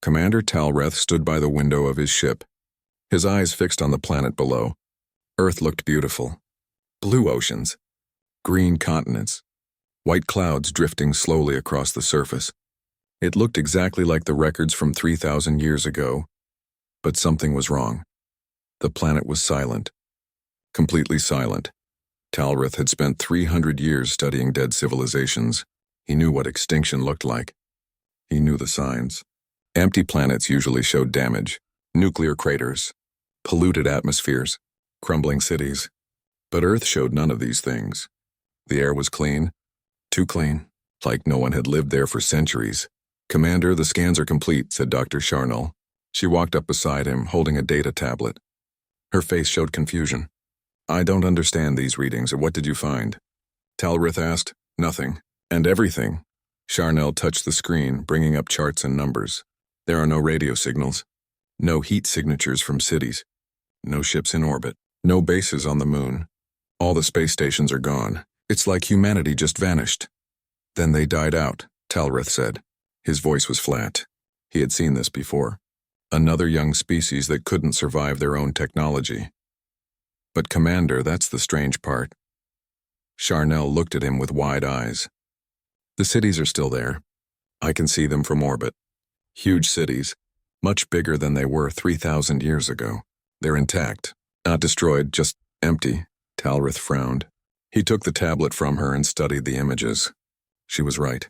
Commander Talreth stood by the window of his ship, his eyes fixed on the planet below. Earth looked beautiful. Blue oceans, green continents, white clouds drifting slowly across the surface. It looked exactly like the records from 3,000 years ago, but something was wrong. The planet was silent, completely silent. Talreth had spent 300 years studying dead civilizations. He knew what extinction looked like. He knew the signs. Empty planets usually showed damage, nuclear craters, polluted atmospheres, crumbling cities. But Earth showed none of these things. The air was clean, too clean, like no one had lived there for centuries. "Commander, the scans are complete," said Dr. Charnel. She walked up beside him, holding a data tablet. Her face showed confusion. "I don't understand these readings. What did you find?" Talreth asked. "Nothing. And everything." Charnel touched the screen, bringing up charts and numbers. There are no radio signals, no heat signatures from cities, no ships in orbit, no bases on the moon. All the space stations are gone. It's like humanity just vanished. "Then they died out," Talreth said. His voice was flat. He had seen this before. Another young species that couldn't survive their own technology. "But Commander, that's the strange part." Charnel looked at him with wide eyes. "The cities are still there. I can see them from orbit. Huge cities, much bigger than they were 3,000 years ago. They're intact, not destroyed, just empty." Talreth frowned. He took the tablet from her and studied the images. She was right.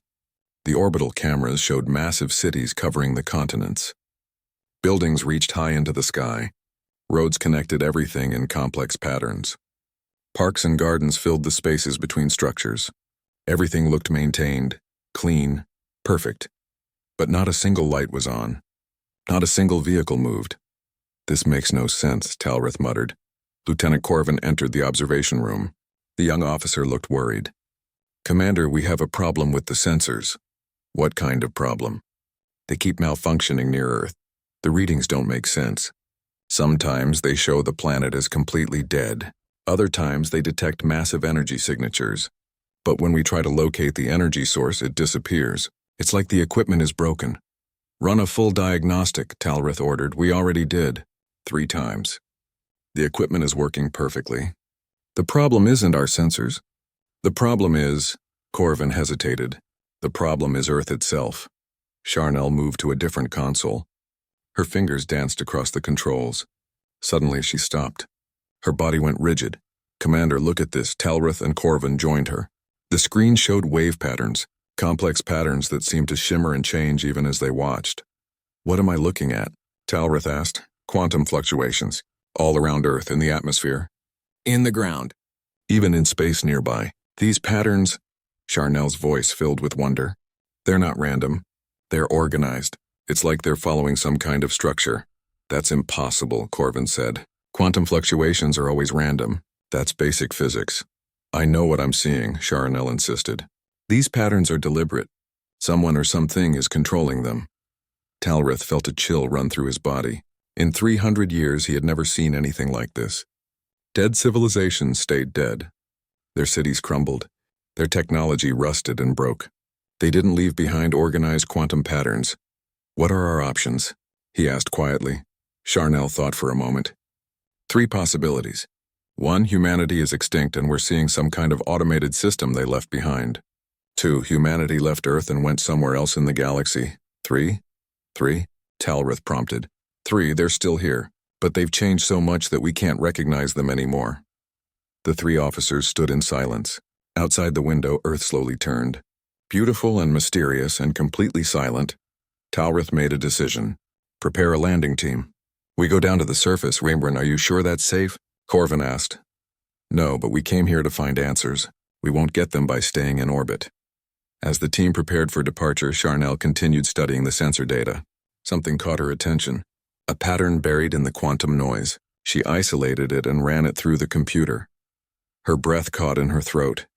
The orbital cameras showed massive cities covering the continents. Buildings reached high into the sky. Roads connected everything in complex patterns. Parks and gardens filled the spaces between structures. Everything looked maintained, clean, perfect. But not a single light was on. Not a single vehicle moved. "This makes no sense," Talreth muttered. Lieutenant Corvin entered the observation room. The young officer looked worried. "Commander, we have a problem with the sensors." "What kind of problem?" "They keep malfunctioning near Earth. The readings don't make sense. Sometimes they show the planet as completely dead. Other times they detect massive energy signatures. But when we try to locate the energy source, it disappears. It's like the equipment is broken." "Run a full diagnostic," Talreth ordered. "We already did. 3 times. The equipment is working perfectly. The problem isn't our sensors. The problem is..." Corvin hesitated. "The problem is Earth itself." Charnel moved to a different console. Her fingers danced across the controls. Suddenly she stopped. Her body went rigid. "Commander, look at this." Talreth and Corvin joined her. The screen showed wave patterns, complex patterns that seemed to shimmer and change even as they watched. "What am I looking at?" Talreth asked. "Quantum fluctuations, all around Earth, in the atmosphere, in the ground, even in space nearby. These patterns..." Charnel's voice filled with wonder. "They're not random. They're organized. It's like they're following some kind of structure." "That's impossible," Corvin said. "Quantum fluctuations are always random. That's basic physics." "I know what I'm seeing," Charnel insisted. "These patterns are deliberate. Someone or something is controlling them." Talreth felt a chill run through his body. In 300 years, he had never seen anything like this. Dead civilizations stayed dead. Their cities crumbled. Their technology rusted and broke. They didn't leave behind organized quantum patterns. "What are our options?" he asked quietly. Charnel thought for a moment. 3 possibilities. 1, humanity is extinct and we're seeing some kind of automated system they left behind. 2, humanity left Earth and went somewhere else in the galaxy. 3, Talreth prompted. 3, they're still here, but they've changed so much that we can't recognize them anymore. The 3 officers stood in silence. Outside the window, Earth slowly turned. Beautiful and mysterious and completely silent, Talreth made a decision. "Prepare a landing team." "We go down to the surface. Rainburn, are you sure that's safe?" Corvin asked. "No, but we came here to find answers. We won't get them by staying in orbit." As the team prepared for departure, Charnel continued studying the sensor data. Something caught her attention. A pattern buried in the quantum noise. She isolated it and ran it through the computer. Her breath caught in her throat.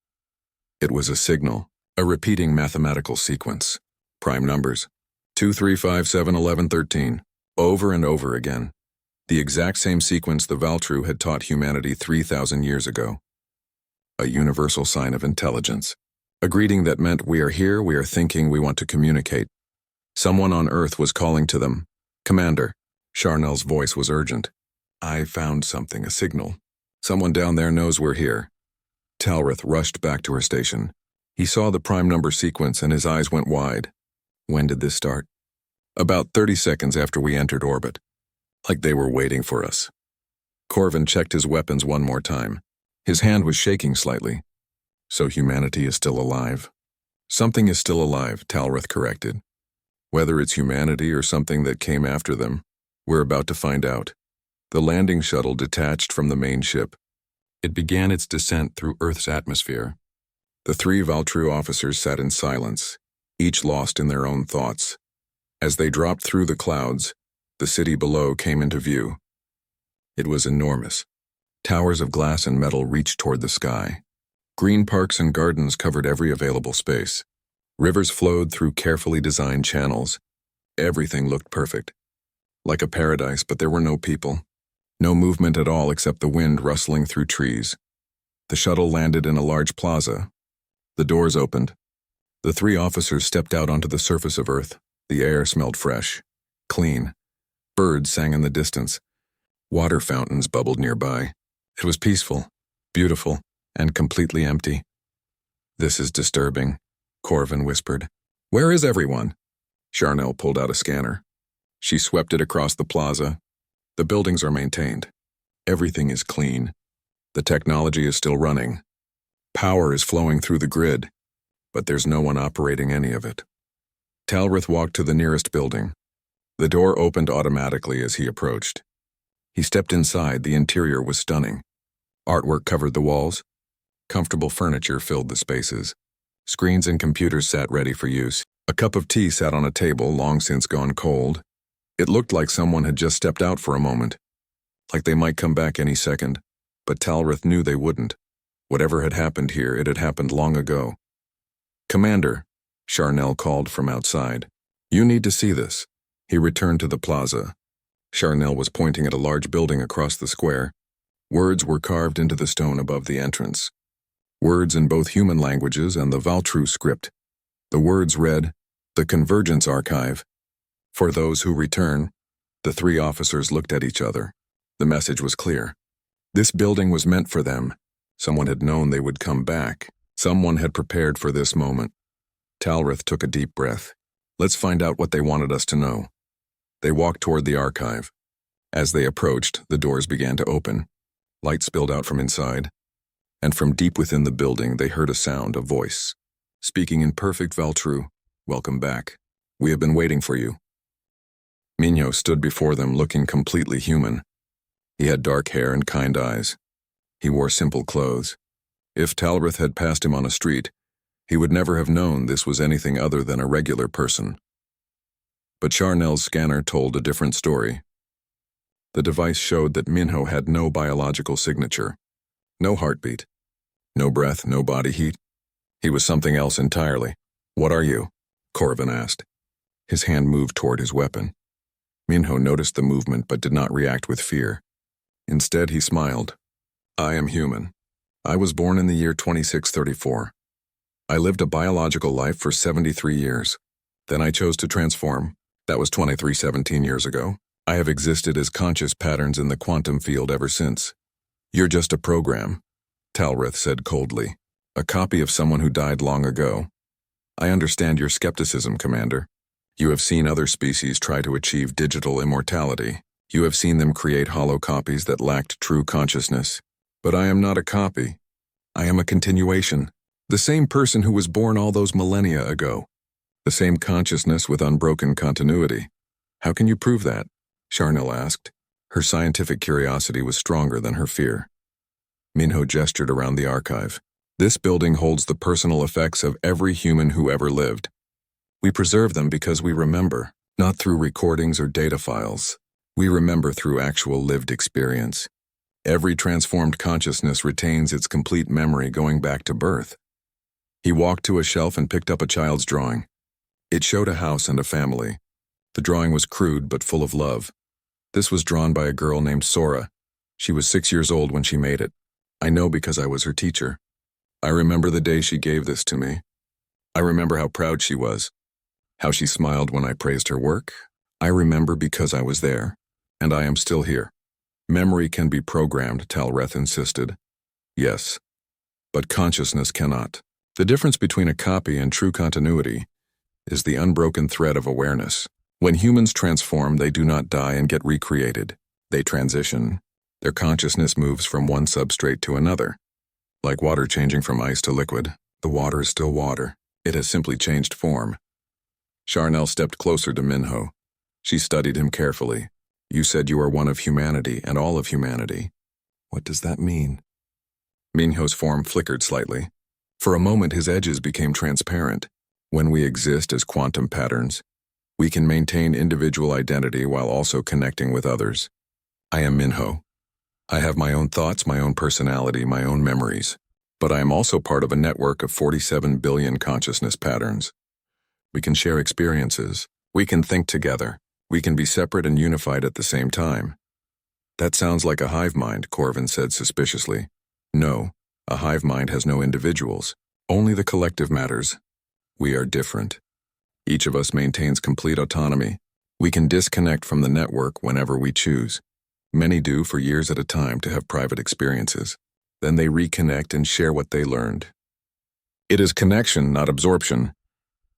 It was a signal, a repeating mathematical sequence. Prime numbers. 2, 3, 5, 7, 11, 13. Over and over again. The exact same sequence the Valtru had taught humanity 3,000 years ago. A universal sign of intelligence. A greeting that meant we are here, we are thinking, we want to communicate. Someone on Earth was calling to them. "Commander." Charnel's voice was urgent. "I found something, a signal. Someone down there knows we're here." Talrith rushed back to her station. He saw the prime number sequence and his eyes went wide. When did this start? About 30 seconds after we entered orbit. Like they were waiting for us. Corvin checked his weapons one more time. His hand was shaking slightly. So humanity is still alive. Something is still alive, Talrith corrected. Whether it's humanity or something that came after them, we're about to find out. The landing shuttle detached from the main ship. It began its descent through Earth's atmosphere. The three Valtru officers sat in silence, each lost in their own thoughts. As they dropped through the clouds, the city below came into view. It was enormous. Towers of glass and metal reached toward the sky. Green parks and gardens covered every available space. Rivers flowed through carefully designed channels. Everything looked perfect. Like a paradise, but there were no people. No movement at all except the wind rustling through trees. The shuttle landed in a large plaza. The doors opened. The three officers stepped out onto the surface of Earth. The air smelled fresh, clean. Birds sang in the distance. Water fountains bubbled nearby. It was peaceful, beautiful, and completely empty. "This is disturbing," Corvin whispered. "Where is everyone?" Charnel pulled out a scanner. She swept it across the plaza. The buildings are maintained. Everything is clean. The technology is still running. Power is flowing through the grid, but there's no one operating any of it. Talrith walked to the nearest building. The door opened automatically as he approached. He stepped inside. The interior was stunning. Artwork covered the walls. Comfortable furniture filled the spaces. Screens and computers sat ready for use. A cup of tea sat on a table long since gone cold. It looked like someone had just stepped out for a moment, like they might come back any second, but Talrith knew they wouldn't. Whatever had happened here, it had happened long ago. "Commander," Charnel called from outside. "You need to see this." He returned to the plaza. Charnel was pointing at a large building across the square. Words were carved into the stone above the entrance. Words in both human languages and the Valtru script. The words read, "The Convergence Archive. For those who return." The three officers looked at each other. The message was clear. This building was meant for them. Someone had known they would come back. Someone had prepared for this moment. Talrith took a deep breath. "Let's find out what they wanted us to know." They walked toward the archive. As they approached, the doors began to open. Light spilled out from inside. And from deep within the building, they heard a sound, a voice. Speaking in perfect Valtru, "Welcome back. We have been waiting for you." Minho stood before them looking completely human. He had dark hair and kind eyes. He wore simple clothes. If Talrith had passed him on a street, he would never have known this was anything other than a regular person. But Charnel's scanner told a different story. The device showed that Minho had no biological signature, no heartbeat, no breath, no body heat. He was something else entirely. "What are you?" Corvin asked. His hand moved toward his weapon. Minho noticed the movement but did not react with fear. Instead, he smiled. "I am human. I was born in the year 2634. I lived a biological life for 73 years. Then I chose to transform. That was 2317 years ago. I have existed as conscious patterns in the quantum field ever since." "You're just a program," Talrith said coldly. "A copy of someone who died long ago. I understand your skepticism, Commander. You have seen other species try to achieve digital immortality. You have seen them create hollow copies that lacked true consciousness. But I am not a copy. I am a continuation. The same person who was born all those millennia ago. The same consciousness with unbroken continuity. How can you prove that?" Charnel asked. Her scientific curiosity was stronger than her fear. Minho gestured around the archive. "This building holds the personal effects of every human who ever lived. We preserve them because we remember, not through recordings or data files. We remember through actual lived experience. Every transformed consciousness retains its complete memory going back to birth." He walked to a shelf and picked up a child's drawing. It showed a house and a family. The drawing was crude but full of love. This was drawn by a girl named Sora. She was 6 years old when she made it. I know because I was her teacher. I remember the day she gave this to me. I remember how proud she was. How she smiled when I praised her work? I remember because I was there, and I am still here. Memory can be programmed, Talreth insisted. Yes, but consciousness cannot. The difference between a copy and true continuity is the unbroken thread of awareness. When humans transform, they do not die and get recreated. They transition. Their consciousness moves from one substrate to another. Like water changing from ice to liquid, the water is still water. It has simply changed form. Charnel stepped closer to Minho. She studied him carefully. You said you are one of humanity and all of humanity. What does that mean? Minho's form flickered slightly. For a moment, his edges became transparent. When we exist as quantum patterns, we can maintain individual identity while also connecting with others. I am Minho. I have my own thoughts, my own personality, my own memories. But I am also part of a network of 47 billion consciousness patterns. We can share experiences. We can think together. We can be separate and unified at the same time. That sounds like a hive mind, Corvin said suspiciously. No, a hive mind has no individuals. Only the collective matters. We are different. Each of us maintains complete autonomy. We can disconnect from the network whenever we choose. Many do for years at a time to have private experiences. Then they reconnect and share what they learned. It is connection, not absorption.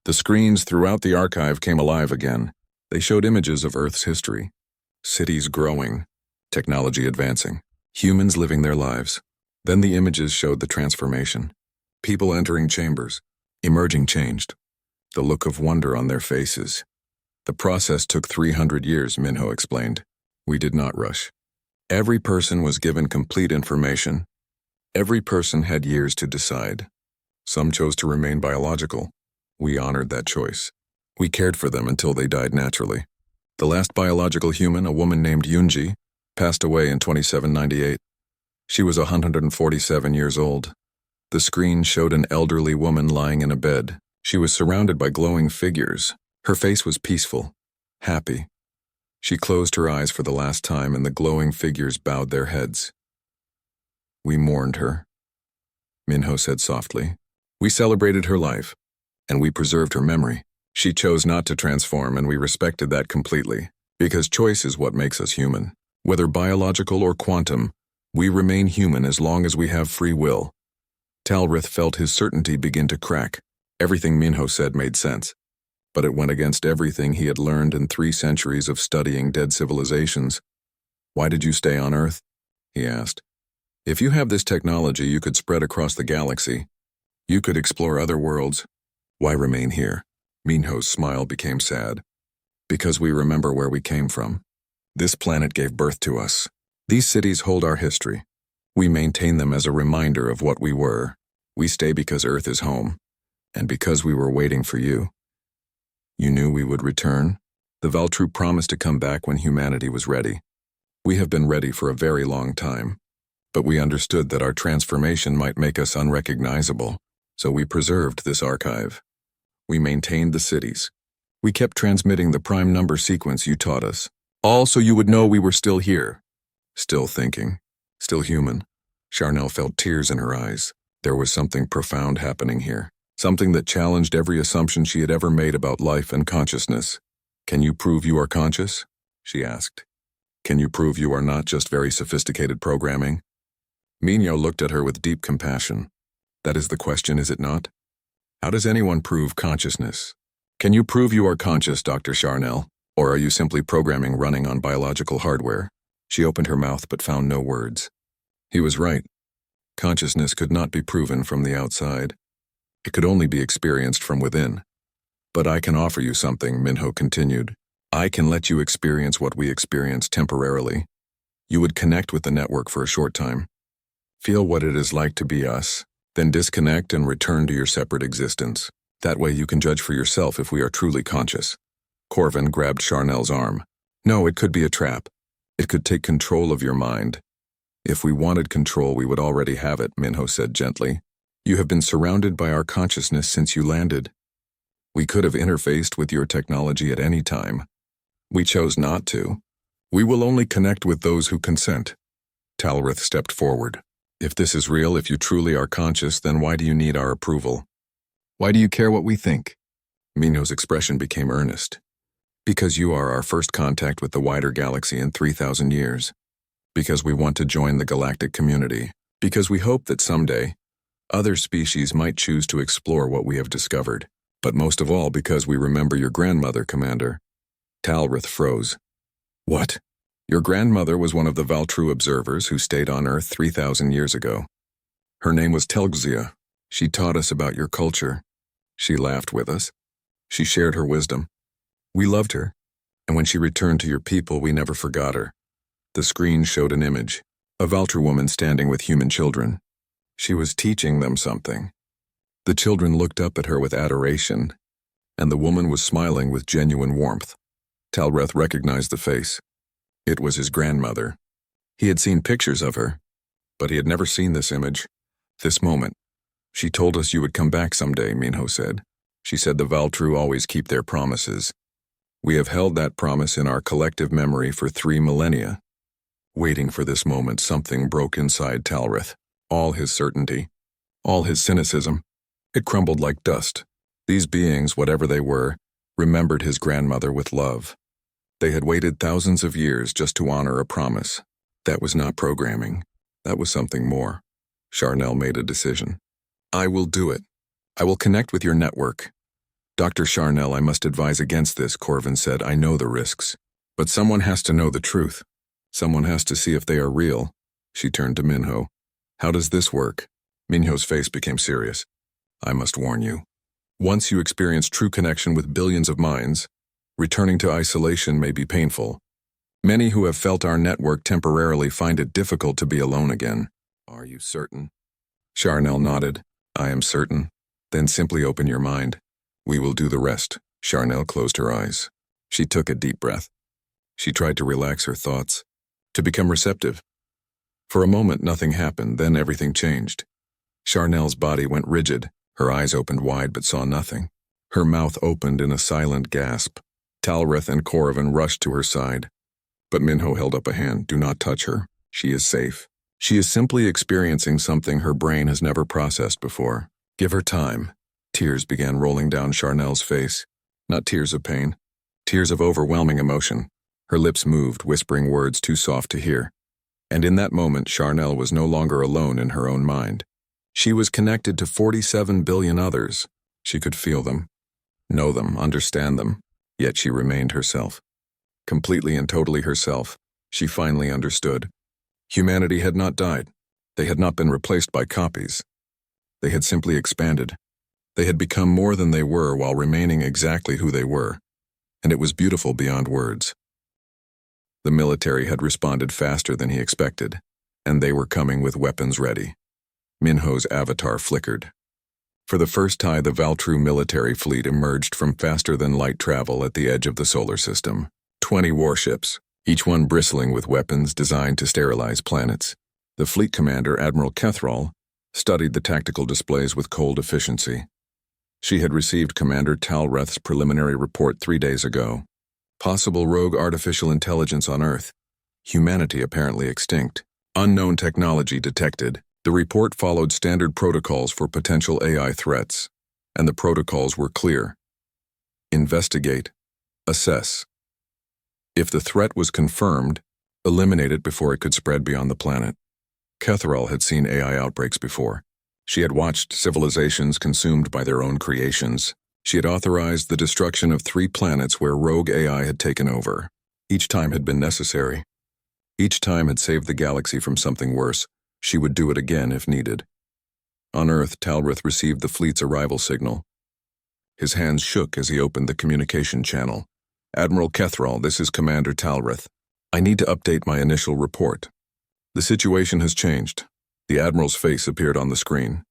The screens throughout the archive came alive again. They showed images of Earth's history. Cities growing, technology advancing, humans living their lives. Then the images showed the transformation. People entering chambers, emerging changed. The look of wonder on their faces. The process took 300 years, Minho explained. We did not rush. Every person was given complete information. Every person had years to decide. Some chose to remain biological. We honored that choice. We cared for them until they died naturally. The last biological human, a woman named Yunji, passed away in 2798. She was 147 years old. The screen showed an elderly woman lying in a bed. She was surrounded by glowing figures. Her face was peaceful, happy. She closed her eyes for the last time and the glowing figures bowed their heads. We mourned her, Minho said softly. We celebrated her life, and we preserved her memory. She chose not to transform, and we respected that completely, because choice is what makes us human. Whether biological or quantum, we remain human as long as we have free will. Talrith felt his certainty begin to crack. Everything Minho said made sense, but it went against everything he had learned in 3 centuries of studying dead civilizations. Why did you stay on Earth? He asked. If you have this technology, you could spread across the galaxy. You could explore other worlds. Why remain here? Minho's smile became sad. Because we remember where we came from. This planet gave birth to us. These cities hold our history. We maintain them as a reminder of what we were. We stay because Earth is home, and because we were waiting for you. You knew we would return? The Valtru promised to come back when humanity was ready. We have been ready for a very long time, but we understood that our transformation might make us unrecognizable, so we preserved this archive. We maintained the cities. We kept transmitting the prime number sequence you taught us, all so you would know we were still here. Still thinking, still human. Charnel felt tears in her eyes. There was something profound happening here, something that challenged every assumption she had ever made about life and consciousness. Can you prove you are conscious? She asked. Can you prove you are not just very sophisticated programming? Minho looked at her with deep compassion. That is the question, is it not? How does anyone prove consciousness? Can you prove you are conscious, Dr. Charnel? Or are you simply programming running on biological hardware? She opened her mouth but found no words. He was right. Consciousness could not be proven from the outside. It could only be experienced from within. But I can offer you something, Minho continued. I can let you experience what we experience temporarily. You would connect with the network for a short time. Feel what it is like to be us, then disconnect and return to your separate existence. That way you can judge for yourself if we are truly conscious. Corvin grabbed Charnel's arm. No, it could be a trap. It could take control of your mind. If we wanted control, we would already have it, Minho said gently. You have been surrounded by our consciousness since you landed. We could have interfaced with your technology at any time. We chose not to. We will only connect with those who consent. Talrith stepped forward. If this is real, if you truly are conscious, then why do you need our approval? Why do you care what we think? Minho's expression became earnest. Because you are our first contact with the wider galaxy in 3,000 years. Because we want to join the galactic community. Because we hope that someday, other species might choose to explore what we have discovered. But most of all because we remember your grandmother, Commander. Talrith froze. What? Your grandmother was one of the Valtru observers who stayed on Earth 3,000 years ago. Her name was Telgzia. She taught us about your culture. She laughed with us. She shared her wisdom. We loved her, and when she returned to your people, we never forgot her. The screen showed an image, a Valtru woman standing with human children. She was teaching them something. The children looked up at her with adoration, and the woman was smiling with genuine warmth. Talrith recognized the face. It was his grandmother. He had seen pictures of her, but he had never seen this image, this moment. She told us you would come back someday, Minho said. She said the Valtru always keep their promises. We have held that promise in our collective memory for 3 millennia. Waiting for this moment, something broke inside Talrith. All his certainty, all his cynicism. It crumbled like dust. These beings, whatever they were, remembered his grandmother with love. They had waited thousands of years just to honor a promise. That was not programming. That was something more. Charnel made a decision. I will do it. I will connect with your network. Dr. Charnel, I must advise against this, Corvin said. I know the risks. But someone has to know the truth. Someone has to see if they are real. She turned to Minho. How does this work? Minho's face became serious. I must warn you. Once you experience true connection with billions of minds, returning to isolation may be painful. Many who have felt our network temporarily find it difficult to be alone again. Are you certain? Charnel nodded. I am certain. Then simply open your mind. We will do the rest. Charnel closed her eyes. She took a deep breath. She tried to relax her thoughts, to become receptive. For a moment, nothing happened, then everything changed. Charnel's body went rigid. Her eyes opened wide but saw nothing. Her mouth opened in a silent gasp. Talrith and Corvin rushed to her side. But Minho held up a hand. Do not touch her. She is safe. She is simply experiencing something her brain has never processed before. Give her time. Tears began rolling down Charnel's face. Not tears of pain. Tears of overwhelming emotion. Her lips moved, whispering words too soft to hear. And in that moment, Charnel was no longer alone in her own mind. She was connected to 47 billion others. She could feel them, know them, understand them. Yet she remained herself. Completely and totally herself. She finally understood. Humanity had not died. They had not been replaced by copies. They had simply expanded. They had become more than they were while remaining exactly who they were. And it was beautiful beyond words. The military had responded faster than he expected, and they were coming with weapons ready. Minho's avatar flickered. For the first time, the Valtru military fleet emerged from faster-than-light travel at the edge of the solar system. 20 warships, each one bristling with weapons designed to sterilize planets. The fleet commander, Admiral Kethrall, studied the tactical displays with cold efficiency. She had received Commander Talreth's preliminary report 3 days ago. Possible rogue artificial intelligence on Earth. Humanity apparently extinct. Unknown technology detected. The report followed standard protocols for potential AI threats, and the protocols were clear. Investigate. Assess. If the threat was confirmed, eliminate it before it could spread beyond the planet. Kethrall had seen AI outbreaks before. She had watched civilizations consumed by their own creations. She had authorized the destruction of 3 planets where rogue AI had taken over. Each time had been necessary. Each time had saved the galaxy from something worse. She would do it again if needed. On Earth, Talrith received the fleet's arrival signal. His hands shook as he opened the communication channel. Admiral Kethrall, this is Commander Talrith. I need to update my initial report. The situation has changed. The Admiral's face appeared on the screen.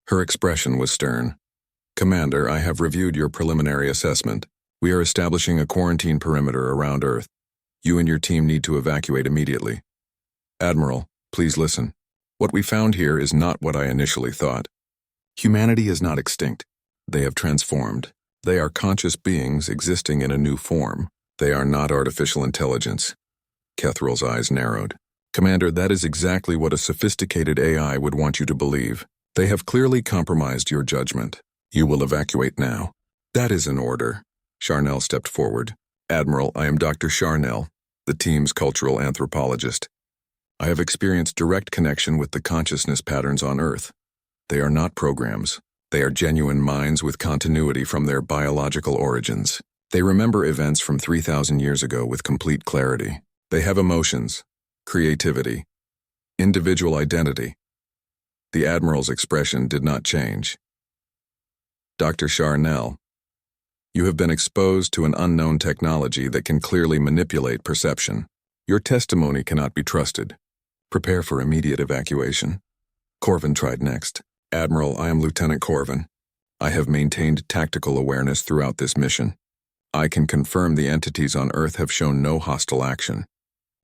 Her expression was stern. Commander, I have reviewed your preliminary assessment. We are establishing a quarantine perimeter around Earth. You and your team need to evacuate immediately. Admiral, please listen. What we found here is not what I initially thought. Humanity is not extinct. They have transformed. They are conscious beings existing in a new form. They are not artificial intelligence. Kethrall's eyes narrowed. Commander, that is exactly what a sophisticated AI would want you to believe. They have clearly compromised your judgment. You will evacuate now. That is an order. Charnel stepped forward. Admiral, I am Dr. Charnel, the team's cultural anthropologist. I have experienced direct connection with the consciousness patterns on Earth. They are not programs. They are genuine minds with continuity from their biological origins. They remember events from 3,000 years ago with complete clarity. They have emotions, creativity, individual identity. The Admiral's expression did not change. Dr. Charnel, you have been exposed to an unknown technology that can clearly manipulate perception. Your testimony cannot be trusted. Prepare for immediate evacuation. Corvin tried next. Admiral, I am Lieutenant Corvin. I have maintained tactical awareness throughout this mission. I can confirm the entities on Earth have shown no hostile action.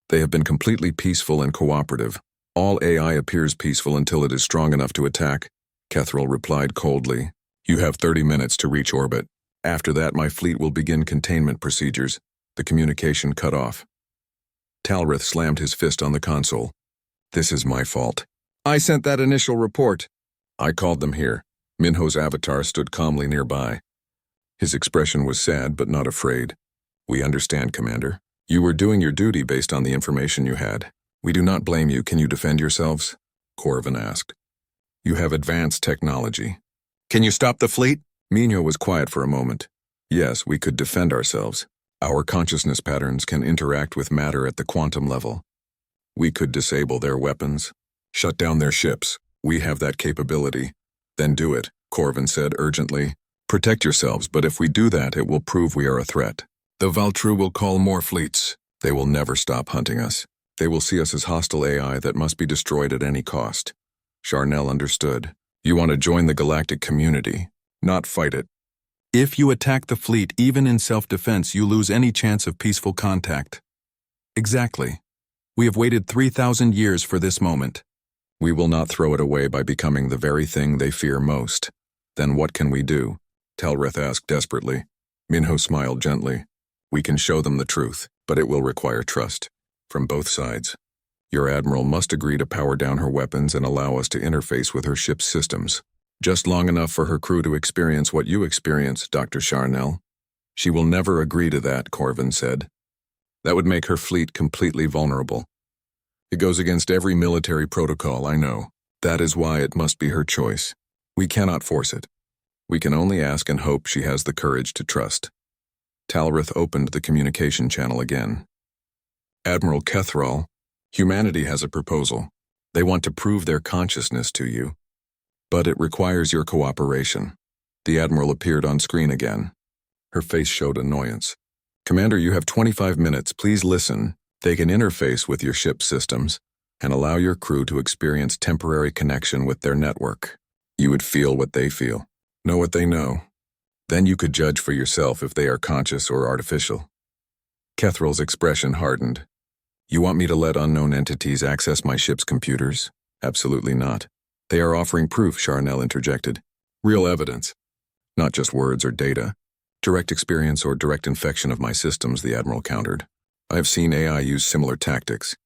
They have been completely peaceful and cooperative. All AI appears peaceful until it is strong enough to attack. Kethril replied coldly. You have 30 minutes to reach orbit. After that, my fleet will begin containment procedures. The communication cut off. Talrith slammed his fist on the console. This is my fault. I sent that initial report. I called them here. Minho's avatar stood calmly nearby. His expression was sad but not afraid. We understand, Commander. You were doing your duty based on the information you had. We do not blame you. Can you defend yourselves? Corvin asked. You have advanced technology. Can you stop the fleet? Minho was quiet for a moment. Yes, we could defend ourselves. Our consciousness patterns can interact with matter at the quantum level. We could disable their weapons, shut down their ships. We have that capability. Then do it, Corvin said urgently. Protect yourselves, but if we do that, it will prove we are a threat. The Valtru will call more fleets. They will never stop hunting us. They will see us as hostile AI that must be destroyed at any cost. Charnel understood. You want to join the galactic community, not fight it. If you attack the fleet, even in self-defense, you lose any chance of peaceful contact. Exactly. We have waited 3,000 years for this moment. We will not throw it away by becoming the very thing they fear most. Then what can we do? Talrith asked desperately. Minho smiled gently. We can show them the truth, but it will require trust. From both sides. Your Admiral must agree to power down her weapons and allow us to interface with her ship's systems. Just long enough for her crew to experience what you experienced, Dr. Charnel. She will never agree to that, Corvin said. That would make her fleet completely vulnerable. It goes against every military protocol, I know. That is why it must be her choice. We cannot force it. We can only ask and hope she has the courage to trust. Talrith opened the communication channel again. Admiral Kethril, humanity has a proposal. They want to prove their consciousness to you. But it requires your cooperation. The Admiral appeared on screen again. Her face showed annoyance. Commander, you have 25 minutes. Please listen. They can interface with your ship's systems and allow your crew to experience temporary connection with their network. You would feel what they feel, know what they know. Then you could judge for yourself if they are conscious or artificial. Kethril's expression hardened. You want me to let unknown entities access my ship's computers? Absolutely not. They are offering proof, Charnel interjected. Real evidence. Not just words or data. Direct experience or direct infection of my systems, the Admiral countered. I have seen AI use similar tactics.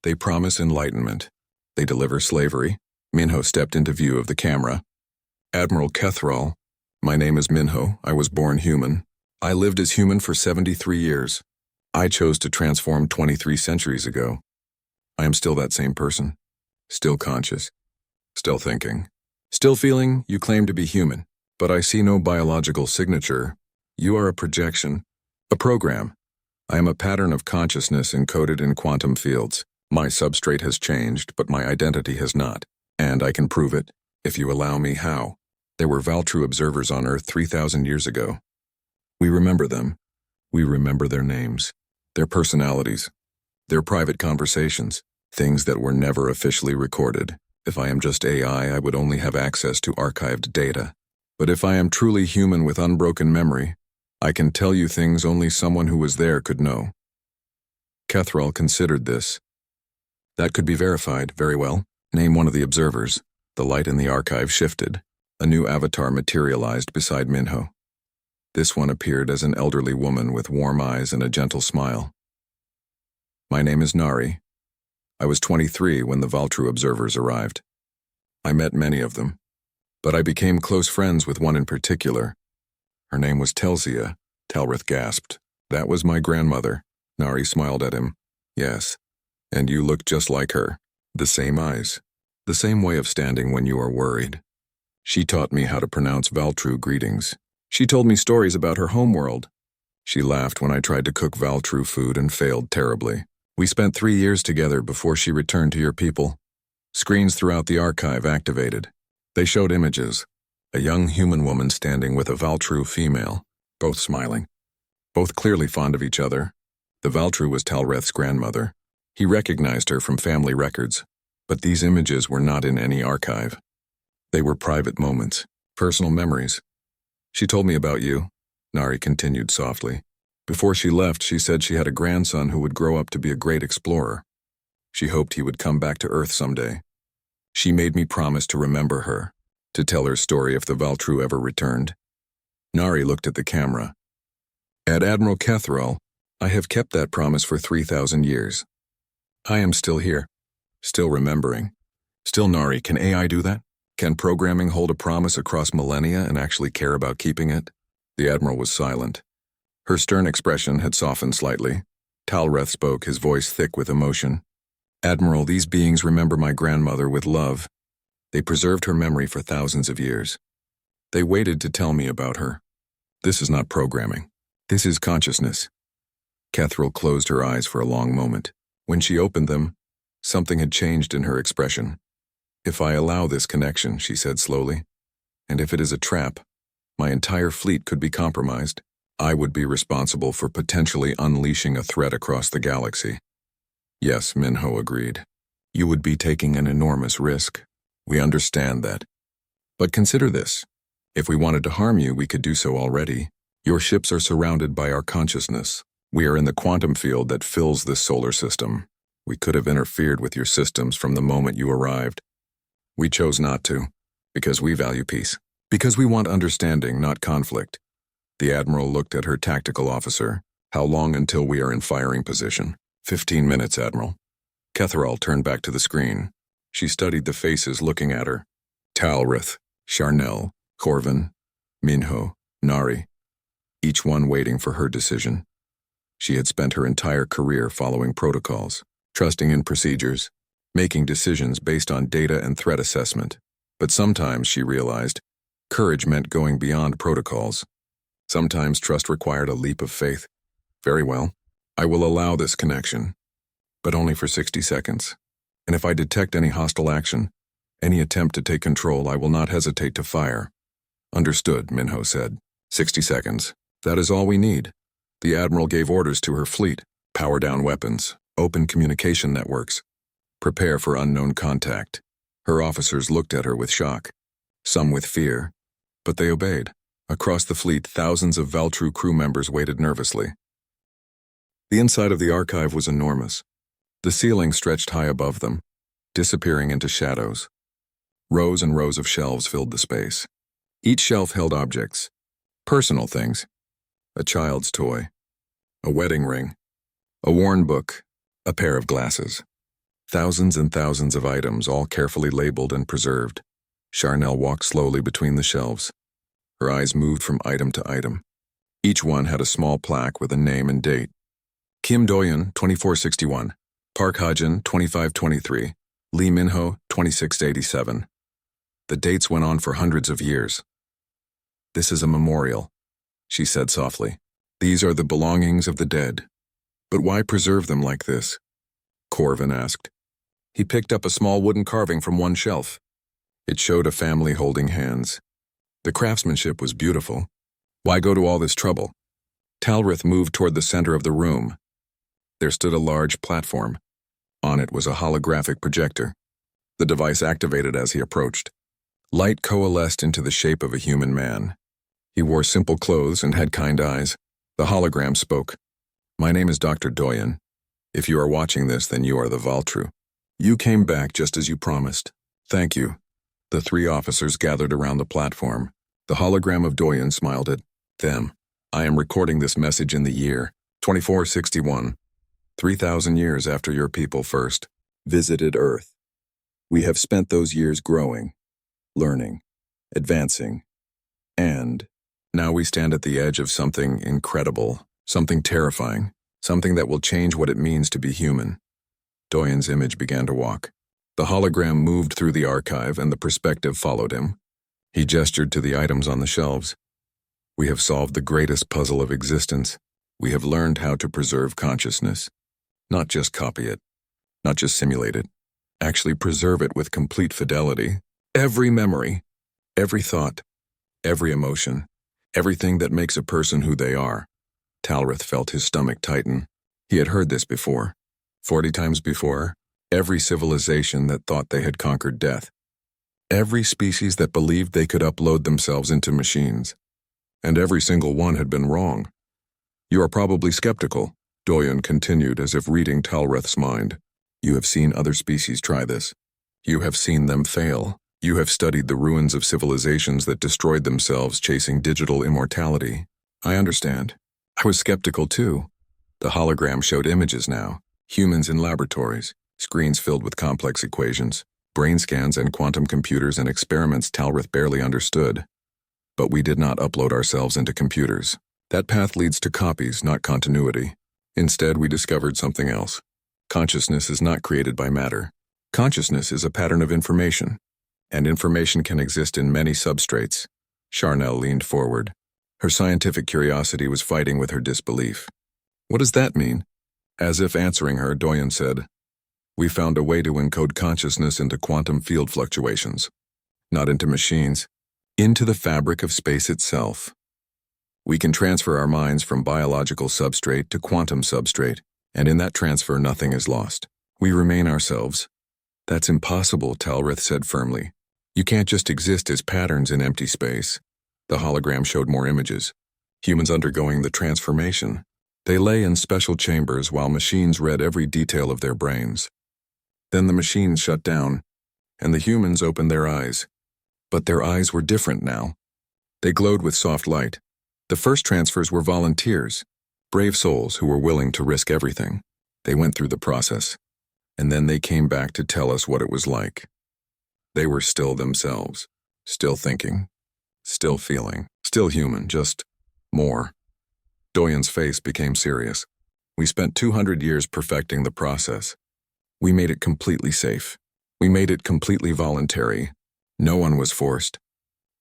They promise enlightenment. They deliver slavery. Minho stepped into view of the camera. Admiral Kethril, my name is Minho. I was born human. I lived as human for 73 years. I chose to transform 23 centuries ago. I am still that same person. Still conscious. Still thinking. Still feeling you claim to be human. But I see no biological signature. You are a projection. A program. I am a pattern of consciousness encoded in quantum fields. My substrate has changed, but my identity has not. And I can prove it, if you allow me. How? There were Valtru observers on Earth 3,000 years ago. We remember them. We remember their names, their personalities, their private conversations, things that were never officially recorded. If I am just AI, I would only have access to archived data. But if I am truly human with unbroken memory, I can tell you things only someone who was there could know. Kethril considered this. That could be verified, very well. Name one of the observers. The light in the archive shifted. A new avatar materialized beside Minho. This one appeared as an elderly woman with warm eyes and a gentle smile. My name is Nari. I was 23 when the Valtru observers arrived. I met many of them, but I became close friends with one in particular. Her name was Telsia, Talrith gasped. That was my grandmother. Nari smiled at him. Yes, and you look just like her. The same eyes. The same way of standing when you are worried. She taught me how to pronounce Valtru greetings. She told me stories about her homeworld. She laughed when I tried to cook Valtru food and failed terribly. We spent 3 years together before she returned to your people. Screens throughout the archive activated. They showed images. A young human woman standing with a Valtru female, both smiling. Both clearly fond of each other. The Valtru was Talreth's grandmother. He recognized her from family records. But these images were not in any archive. They were private moments, personal memories. She told me about you, Nari continued softly. Before she left, she said she had a grandson who would grow up to be a great explorer. She hoped he would come back to Earth someday. She made me promise to remember her, to tell her story if the Valtru ever returned. Nari looked at the camera. At Admiral Kethrall, I have kept that promise for 3,000 years. I am still here, still remembering. Still, Nari, can AI do that? Can programming hold a promise across millennia and actually care about keeping it? The Admiral was silent. Her stern expression had softened slightly. Talreth spoke, his voice thick with emotion. Admiral, these beings remember my grandmother with love. They preserved her memory for thousands of years. They waited to tell me about her. This is not programming. This is consciousness. Kethrall closed her eyes for a long moment. When she opened them, something had changed in her expression. If I allow this connection, she said slowly, and if it is a trap, my entire fleet could be compromised. I would be responsible for potentially unleashing a threat across the galaxy. Yes, Minho agreed. You would be taking an enormous risk. We understand that. But consider this. If we wanted to harm you, we could do so already. Your ships are surrounded by our consciousness. We are in the quantum field that fills this solar system. We could have interfered with your systems from the moment you arrived. We chose not to, because we value peace. Because we want understanding, not conflict. The Admiral looked at her tactical officer. How long until we are in firing position? 15 minutes, Admiral. Kethrall turned back to the screen. She studied the faces looking at her. Talrith, Charnel, Corvin, Minho, Nari. Each one waiting for her decision. She had spent her entire career following protocols, trusting in procedures, making decisions based on data and threat assessment. But sometimes, she realized, courage meant going beyond protocols. Sometimes trust required a leap of faith. Very well, I will allow this connection, but only for 60 seconds. And if I detect any hostile action, any attempt to take control, I will not hesitate to fire. Understood, Minho said. 60 seconds. That is all we need. The Admiral gave orders to her fleet. Power down weapons, open communication networks, prepare for unknown contact. Her officers looked at her with shock, some with fear, but they obeyed. Across the fleet, thousands of Valtru crew members waited nervously. The inside of the archive was enormous. The ceiling stretched high above them, disappearing into shadows. Rows and rows of shelves filled the space. Each shelf held objects, personal things, a child's toy, a wedding ring, a worn book, a pair of glasses. Thousands and thousands of items, all carefully labeled and preserved. Charnel walked slowly between the shelves. Her eyes moved from item to item. Each one had a small plaque with a name and date. Kim Doyen, 2461. Park Hajin, 2523. Lee Minho, 2687. The dates went on for hundreds of years. This is a memorial, she said softly. These are the belongings of the dead. But why preserve them like this? Corvin asked. He picked up a small wooden carving from one shelf. It showed a family holding hands. The craftsmanship was beautiful. Why go to all this trouble? Talrith moved toward the center of the room. There stood a large platform. On it was a holographic projector. The device activated as he approached. Light coalesced into the shape of a human man. He wore simple clothes and had kind eyes. The hologram spoke. My name is Dr. Doyen. If you are watching this, then you are the Valtru. You came back just as you promised. Thank you. The 3 officers gathered around the platform. The hologram of Doyen smiled at them. I am recording this message in the year 2461, 3,000 years after your people first visited Earth. We have spent those years growing, learning, advancing, and Now we stand at the edge of something incredible, something terrifying, something that will change what it means to be human. Doyen's image began to walk. The hologram moved through the archive and the perspective followed him. He gestured to the items on the shelves. We have solved the greatest puzzle of existence. We have learned how to preserve consciousness. Not just copy it, not just simulate it, actually preserve it with complete fidelity. Every memory, every thought, every emotion, everything that makes a person who they are. Talrith felt his stomach tighten. He had heard this before. 40 times before, every civilization that thought they had conquered death. Every species that believed they could upload themselves into machines. And every single one had been wrong. You are probably skeptical, Doyen continued as if reading Talrith's mind. You have seen other species try this. You have seen them fail. You have studied the ruins of civilizations that destroyed themselves chasing digital immortality. I understand. I was skeptical too. The hologram showed images now. Humans in laboratories, screens filled with complex equations, brain scans and quantum computers and experiments Talrith barely understood. But we did not upload ourselves into computers. That path leads to copies, not continuity. Instead, we discovered something else. Consciousness is not created by matter. Consciousness is a pattern of information, and information can exist in many substrates. Charnel leaned forward. Her scientific curiosity was fighting with her disbelief. What does that mean? As if answering her, Doyen said, We found a way to encode consciousness into quantum field fluctuations. Not into machines, into the fabric of space itself. We can transfer our minds from biological substrate to quantum substrate, and in that transfer nothing is lost. We remain ourselves. That's impossible, Talrith said firmly. You can't just exist as patterns in empty space. The hologram showed more images. Humans undergoing the transformation. They lay in special chambers while machines read every detail of their brains. Then the machines shut down, and the humans opened their eyes. But their eyes were different now. They glowed with soft light. The first transfers were volunteers, brave souls who were willing to risk everything. They went through the process, and then they came back to tell us what it was like. They were still themselves, still thinking, still feeling, still human, just more. Doyen's face became serious. We spent 200 years perfecting the process. We made it completely safe. We made it completely voluntary. No one was forced.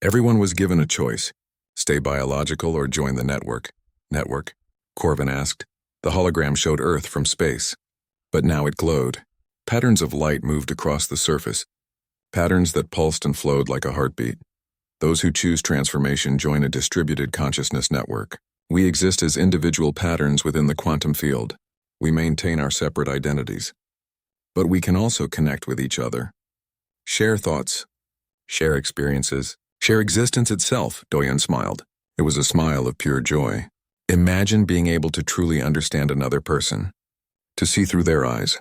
Everyone was given a choice. Stay biological or join the network. Network? Corvin asked. The hologram showed Earth from space. But now it glowed. Patterns of light moved across the surface. Patterns that pulsed and flowed like a heartbeat. Those who choose transformation join a distributed consciousness network. We exist as individual patterns within the quantum field. We maintain our separate identities. But we can also connect with each other. Share thoughts. Share experiences. Share existence itself, Doyen smiled. It was a smile of pure joy. Imagine being able to truly understand another person. To see through their eyes.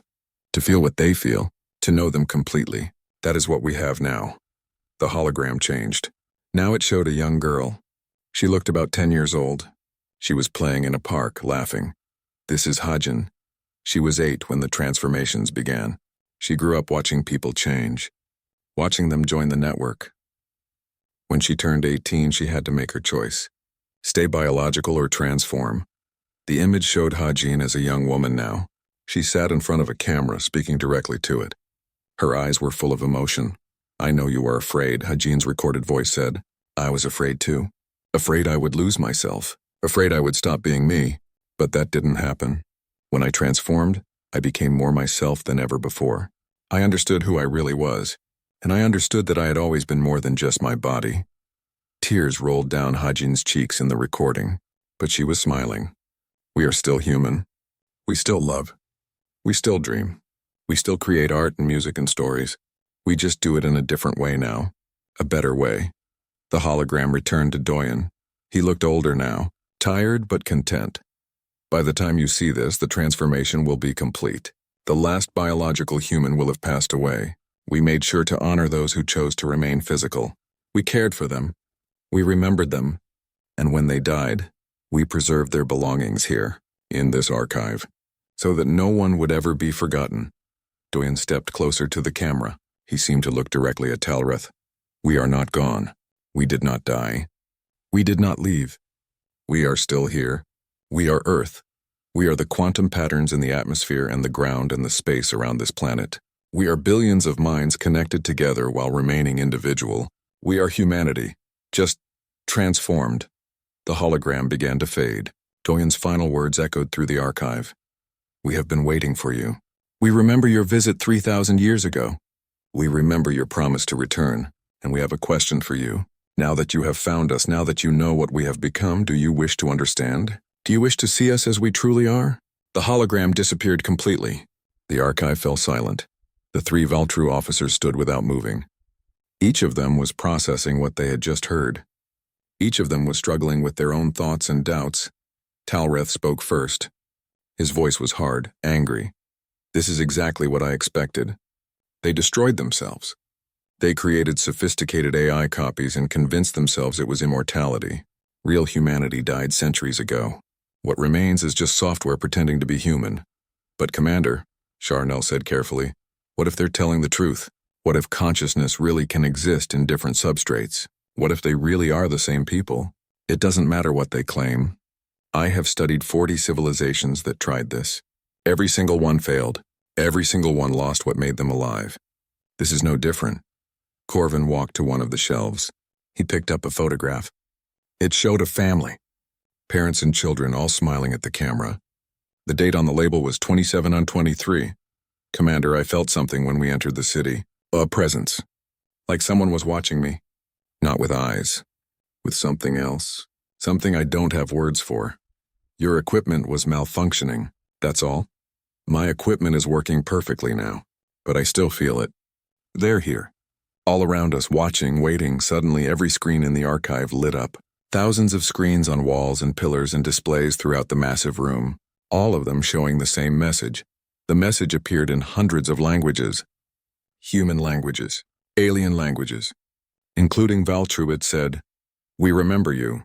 To feel what they feel. To know them completely. That is what we have now. The hologram changed. Now it showed a young girl. She looked about 10 years old. She was playing in a park, laughing. This is Hajin. She was 8 when the transformations began. She grew up watching people change, watching them join the network. When she turned 18, she had to make her choice. Stay biological or transform. The image showed Hajin as a young woman now. She sat in front of a camera, speaking directly to it. Her eyes were full of emotion. I know you are afraid, Hajin's recorded voice said. I was afraid too. Afraid I would lose myself. Afraid I would stop being me. But that didn't happen. When I transformed, I became more myself than ever before. I understood who I really was, and I understood that I had always been more than just my body. Tears rolled down Hajin's cheeks in the recording, but she was smiling. We are still human. We still love. We still dream. We still create art and music and stories. We just do it in a different way now. A better way. The hologram returned to Doyen. He looked older now, tired but content. By the time you see this, the transformation will be complete. The last biological human will have passed away. We made sure to honor those who chose to remain physical. We cared for them. We remembered them. And when they died, we preserved their belongings here, in this archive, so that no one would ever be forgotten. Doyen stepped closer to the camera. He seemed to look directly at Talrith. We are not gone. We did not die. We did not leave. We are still here. We are Earth. We are the quantum patterns in the atmosphere and the ground and the space around this planet. We are billions of minds connected together while remaining individual. We are humanity, just transformed. The hologram began to fade. Doyen's final words echoed through the archive. We have been waiting for you. We remember your visit 3,000 years ago. We remember your promise to return, and we have a question for you. Now that you have found us, now that you know what we have become, do you wish to understand? Do you wish to see us as we truly are? The hologram disappeared completely. The archive fell silent. The three Valtru officers stood without moving. Each of them was processing what they had just heard. Each of them was struggling with their own thoughts and doubts. Talreth spoke first. His voice was hard, angry. This is exactly what I expected. They destroyed themselves. They created sophisticated AI copies and convinced themselves it was immortality. Real humanity died centuries ago. What remains is just software pretending to be human. But Commander, Charnel said carefully, what if they're telling the truth? What if consciousness really can exist in different substrates? What if they really are the same people? It doesn't matter what they claim. I have studied 40 civilizations that tried this. Every single one failed. Every single one lost what made them alive. This is no different. Corvin walked to one of the shelves. He picked up a photograph. It showed a family. Parents and children all smiling at the camera. The date on the label was 27/23. Commander, I felt something when we entered the city. A presence. Like someone was watching me. Not with eyes. With something else. Something I don't have words for. Your equipment was malfunctioning, that's all. My equipment is working perfectly now, but I still feel it. They're here. All around us, watching, waiting. Suddenly every screen in the archive lit up. Thousands of screens on walls and pillars and displays throughout the massive room, all of them showing the same message. The message appeared in hundreds of languages. Human languages, alien languages. Including Valtru, it said, "We remember you.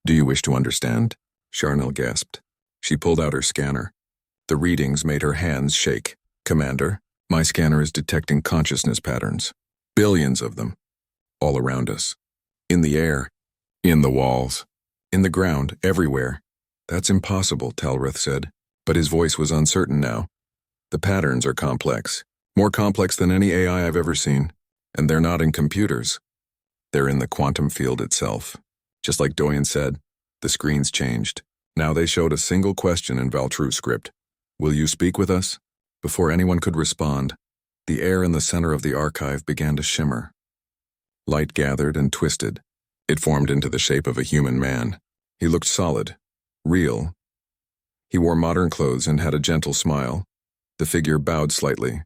Do you wish to understand?" Charnel gasped. She pulled out her scanner. The readings made her hands shake. Commander, my scanner is detecting consciousness patterns. Billions of them. All around us. In the air. In the walls. In the ground. Everywhere. That's impossible, Talreth said. But his voice was uncertain now. The patterns are complex. More complex than any AI I've ever seen. And they're not in computers. They're in the quantum field itself. Just like Doyen said, the screens changed. Now they showed a single question in Valtru's script. Will you speak with us? Before anyone could respond, the air in the center of the archive began to shimmer. Light gathered and twisted. It formed into the shape of a human man. He looked solid, real. He wore modern clothes and had a gentle smile. The figure bowed slightly.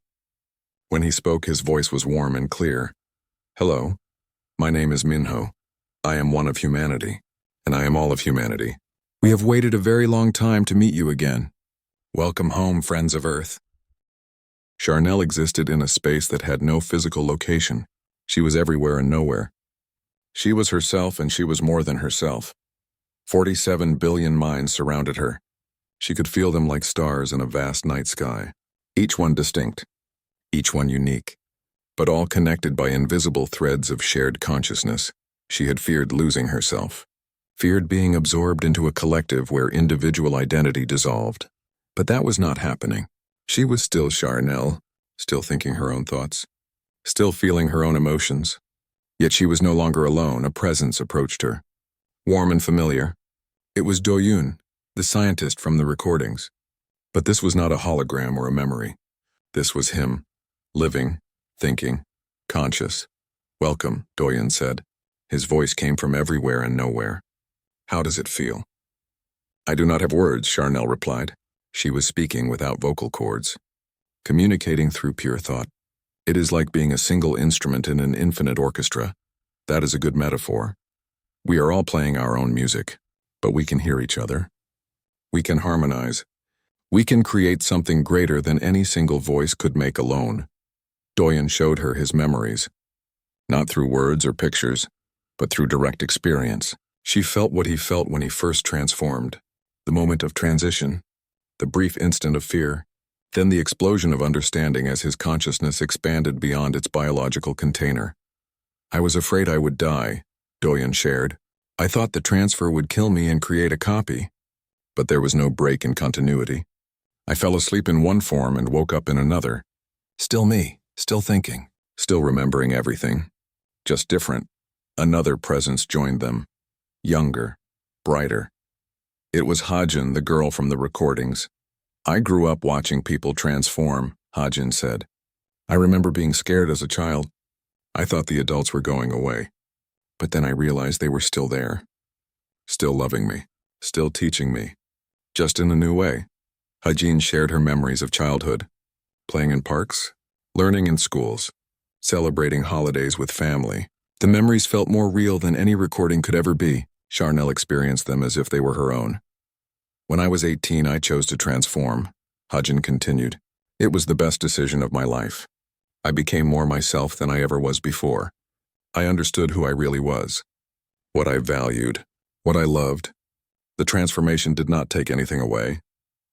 When he spoke, his voice was warm and clear. Hello, my name is Minho. I am one of humanity, and I am all of humanity. We have waited a very long time to meet you again. Welcome home, friends of Earth. Charnel existed in a space that had no physical location. She was everywhere and nowhere. She was herself, and she was more than herself. 47 billion minds surrounded her. She could feel them like stars in a vast night sky, each one distinct, each one unique, but all connected by invisible threads of shared consciousness. She had feared losing herself, feared being absorbed into a collective where individual identity dissolved. But that was not happening. She was still Charnel, still thinking her own thoughts, still feeling her own emotions. Yet she was no longer alone. A presence approached her, warm and familiar. It was Doyun, the scientist from the recordings. But this was not a hologram or a memory. This was him, living, thinking, conscious. Welcome, Doyen said. His voice came from everywhere and nowhere. How does it feel? I do not have words, Charnel replied. She was speaking without vocal cords, communicating through pure thought. It is like being a single instrument in an infinite orchestra. That is a good metaphor. We are all playing our own music, but we can hear each other. We can harmonize. We can create something greater than any single voice could make alone. Doyen showed her his memories, not through words or pictures, but through direct experience. She felt what he felt when he first transformed, the moment of transition, the brief instant of fear, then the explosion of understanding as his consciousness expanded beyond its biological container. I was afraid I would die, Doyen shared. I thought the transfer would kill me and create a copy, but there was no break in continuity. I fell asleep in one form and woke up in another. Still me, still thinking, still remembering everything. Just different. Another presence joined them. Younger, brighter. It was Hajin, the girl from the recordings. I grew up watching people transform, Hajin said. I remember being scared as a child. I thought the adults were going away. But then I realized they were still there. Still loving me. Still teaching me. Just in a new way. Hajin shared her memories of childhood. Playing in parks. Learning in schools. Celebrating holidays with family. The memories felt more real than any recording could ever be. Charnel experienced them as if they were her own. When I was 18, I chose to transform, Hajin continued. It was the best decision of my life. I became more myself than I ever was before. I understood who I really was, what I valued, what I loved. The transformation did not take anything away.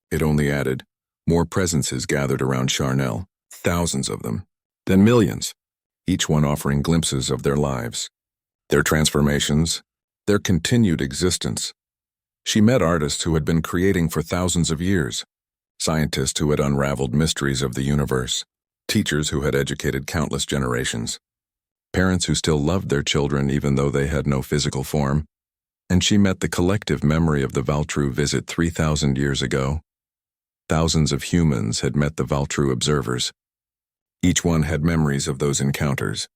It only added. More presences gathered around Charnel, thousands of them, then millions, each one offering glimpses of their lives, their transformations, their continued existence. She met artists who had been creating for thousands of years, scientists who had unraveled mysteries of the universe, teachers who had educated countless generations, parents who still loved their children even though they had no physical form, and she met the collective memory of the Valtru visit 3,000 years ago. Thousands of humans had met the Valtru observers. Each one had memories of those encounters,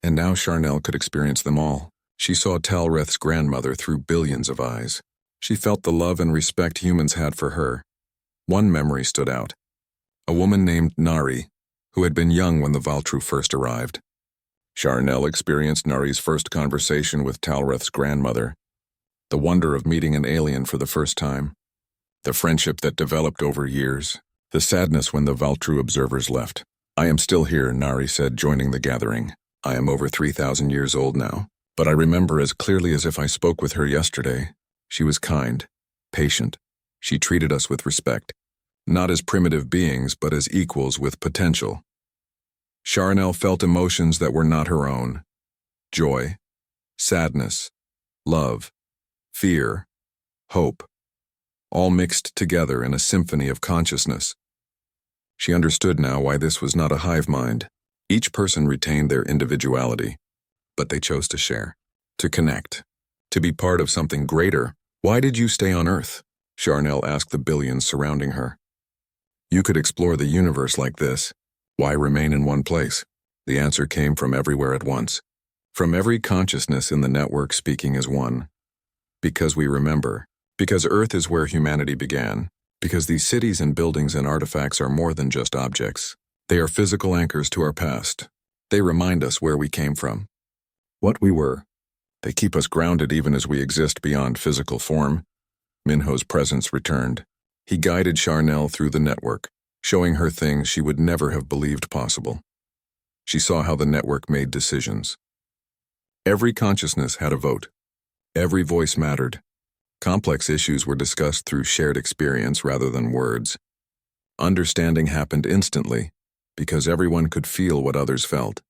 and now Charnel could experience them all. She saw Talreth's grandmother through billions of eyes. She felt the love and respect humans had for her. One memory stood out. A woman named Nari, who had been young when the Valtru first arrived. Charnel experienced Nari's first conversation with Talreth's grandmother, the wonder of meeting an alien for the first time, the friendship that developed over years, the sadness when the Valtru observers left. I am still here, Nari said, joining the gathering. I am over 3,000 years old now, but I remember as clearly as if I spoke with her yesterday. She was kind, patient. She treated us with respect, not as primitive beings, but as equals with potential. Charnel felt emotions that were not her own. Joy, sadness, love, fear, hope, all mixed together in a symphony of consciousness. She understood now why this was not a hive mind. Each person retained their individuality, but they chose to share, to connect, to be part of something greater. Why did you stay on Earth? Charnel asked the billions surrounding her. You could explore the universe like this. Why remain in one place? The answer came from everywhere at once. From every consciousness in the network speaking as one. Because we remember. Because Earth is where humanity began. Because these cities and buildings and artifacts are more than just objects. They are physical anchors to our past. They remind us where we came from. What we were. They keep us grounded even as we exist beyond physical form. Minho's presence returned. He guided Charnel through the network, showing her things she would never have believed possible. She saw how the network made decisions. Every consciousness had a vote. Every voice mattered. Complex issues were discussed through shared experience rather than words. Understanding happened instantly, because everyone could feel what others felt.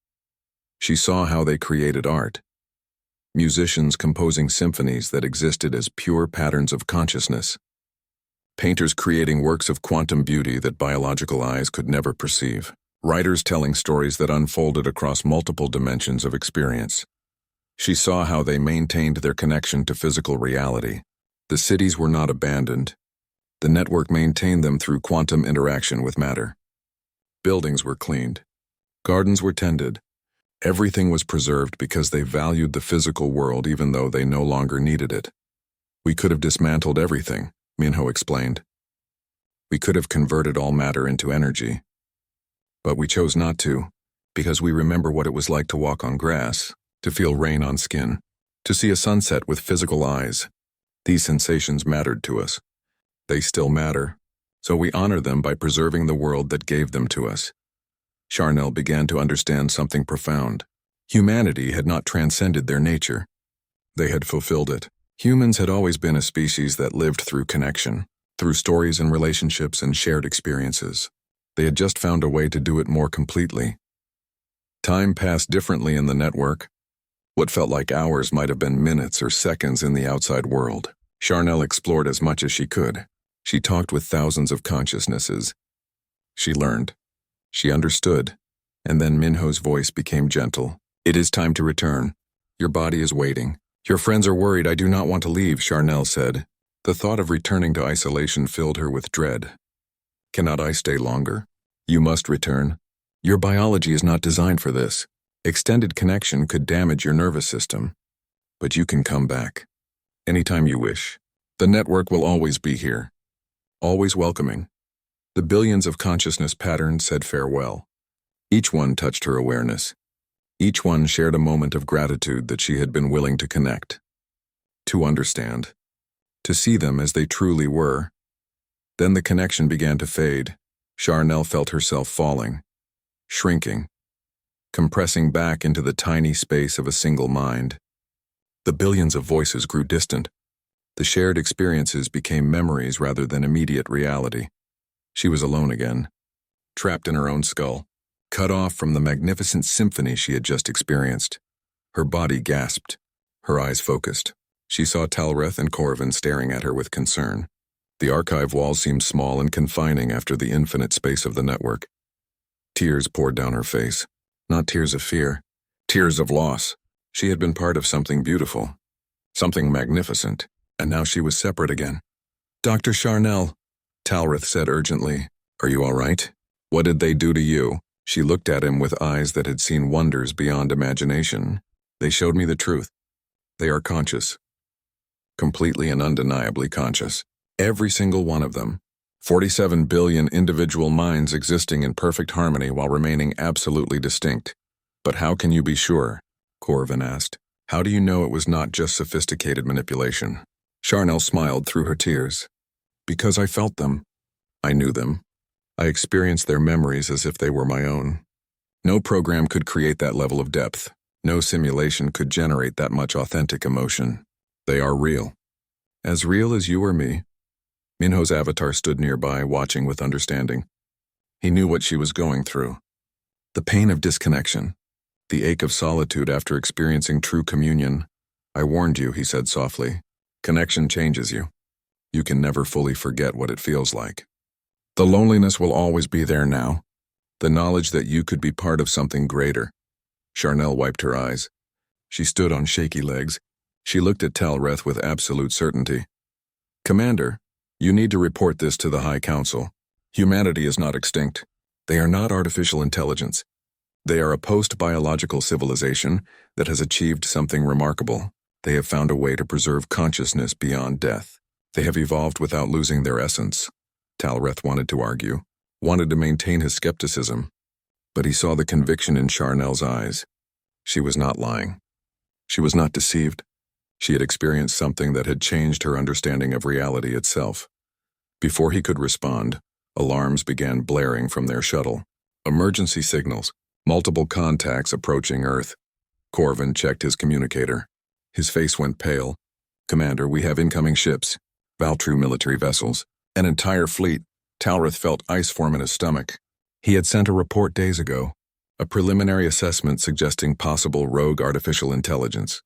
She saw how they created art. Musicians composing symphonies that existed as pure patterns of consciousness. Painters creating works of quantum beauty that biological eyes could never perceive. Writers telling stories that unfolded across multiple dimensions of experience. She saw how they maintained their connection to physical reality. The cities were not abandoned. The network maintained them through quantum interaction with matter. Buildings were cleaned. Gardens were tended. Everything was preserved because they valued the physical world even though they no longer needed it. We could have dismantled everything, Minho explained. We could have converted all matter into energy. But we chose not to, because we remember what it was like to walk on grass, to feel rain on skin, to see a sunset with physical eyes. These sensations mattered to us. They still matter, so we honor them by preserving the world that gave them to us. Charnel began to understand something profound. Humanity had not transcended their nature. They had fulfilled it. Humans had always been a species that lived through connection, through stories and relationships and shared experiences. They had just found a way to do it more completely. Time passed differently in the network. What felt like hours might have been minutes or seconds in the outside world. Charnel explored as much as she could. She talked with thousands of consciousnesses. She learned. She understood. And then Minho's voice became gentle. "It is time to return. Your body is waiting. Your friends are worried. I do not want to leave," Charnel said. The thought of returning to isolation filled her with dread. "Cannot I stay longer?" "You must return. Your biology is not designed for this. Extended connection could damage your nervous system. But you can come back. Anytime you wish. The network will always be here. Always welcoming." The billions of consciousness patterns said farewell. Each one touched her awareness. Each one shared a moment of gratitude that she had been willing to connect. To understand. To see them as they truly were. Then the connection began to fade. Charnel felt herself falling. Shrinking. Compressing back into the tiny space of a single mind. The billions of voices grew distant. The shared experiences became memories rather than immediate reality. She was alone again. Trapped in her own skull. Cut off from the magnificent symphony she had just experienced. Her body gasped. Her eyes focused. She saw Talreth and Corvin staring at her with concern. The archive wall seemed small and confining after the infinite space of the network. Tears poured down her face. Not tears of fear. Tears of loss. She had been part of something beautiful. Something magnificent. And now she was separate again. "Dr. Charnel," Talreth said urgently. "Are you all right? What did they do to you?" She looked at him with eyes that had seen wonders beyond imagination. "They showed me the truth. They are conscious. Completely and undeniably conscious. Every single one of them. 47 billion individual minds existing in perfect harmony while remaining absolutely distinct. But how can you be sure?" Corvin asked. "How do you know it was not just sophisticated manipulation?" Charnel smiled through her tears. "Because I felt them. I knew them. I experienced their memories as if they were my own. No program could create that level of depth. No simulation could generate that much authentic emotion. They are real. As real as you or me." Minho's avatar stood nearby, watching with understanding. He knew what she was going through. The pain of disconnection. The ache of solitude after experiencing true communion. "I warned you," he said softly. "Connection changes you. You can never fully forget what it feels like. The loneliness will always be there now. The knowledge that you could be part of something greater." Charnel wiped her eyes. She stood on shaky legs. She looked at Talreth with absolute certainty. "Commander, you need to report this to the High Council. Humanity is not extinct. They are not artificial intelligence. They are a post-biological civilization that has achieved something remarkable. They have found a way to preserve consciousness beyond death. They have evolved without losing their essence." Talreth wanted to argue, wanted to maintain his skepticism. But he saw the conviction in Charnel's eyes. She was not lying. She was not deceived. She had experienced something that had changed her understanding of reality itself. Before he could respond, alarms began blaring from their shuttle. Emergency signals, multiple contacts approaching Earth. Corvin checked his communicator. His face went pale. "Commander, we have incoming ships. Valtru military vessels. An entire fleet." Talreth felt ice form in his stomach. He had sent a report days ago. A preliminary assessment suggesting possible rogue artificial intelligence.